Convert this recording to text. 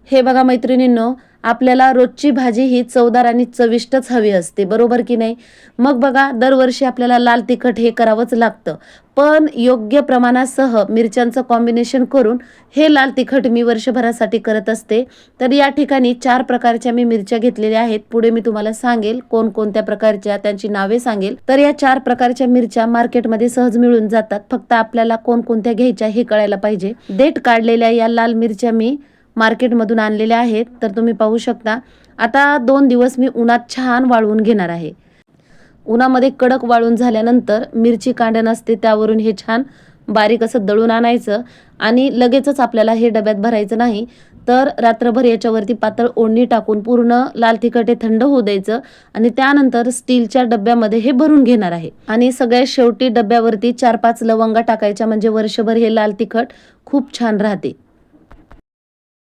हे बघा मैत्रिणींनो, आपल्याला रोजची भाजी ही चवदार आणि चविष्टच हवी असते, बरोबर की नाही? मग बघा, दरवर्षी आपल्याला लाल तिखट हे करावंच लागतं. पण योग्य प्रमाणासह मिरच्यांचं कॉम्बिनेशन करून हे लाल तिखट मी वर्षभरासाठी करत असते. तर या ठिकाणी 4 प्रकारच्या मी मिरच्या घेतलेल्या आहेत. पुढे मी तुम्हाला सांगेल कोणकोणत्या प्रकारच्या, त्यांची नावे सांगेल. तर या 4 प्रकारच्या मिरच्या मार्केटमध्ये सहज मिळून जातात. फक्त आपल्याला कोणकोणत्या घ्यायच्या हे कळायला पाहिजे. देठ काढलेल्या या लाल मिरच्या मी मार्केटमधून आणलेल्या आहेत. तर तुम्ही पाहू शकता. आता 2 दिवस मी उन्हात छान वाळवून घेणार आहे. उन्हामध्ये कडक वाळून झाल्यानंतर मिरची कांड्या नसते त्यावरून हे छान बारीक असं दळून आणायचं आणि लगेचच आपल्याला हे डब्यात भरायचं नाही. तर रात्रभर याच्यावरती पातळ ओढणी टाकून पूर्ण लाल तिखट हे थंड होऊ द्यायचं आणि त्यानंतर स्टीलच्या डब्यामध्ये हे भरून घेणार आहे. आणि सगळ्यात शेवटी डब्यावरती 4-5 लवंगा टाकायच्या, म्हणजे वर्षभर हे लाल तिखट खूप छान राहते.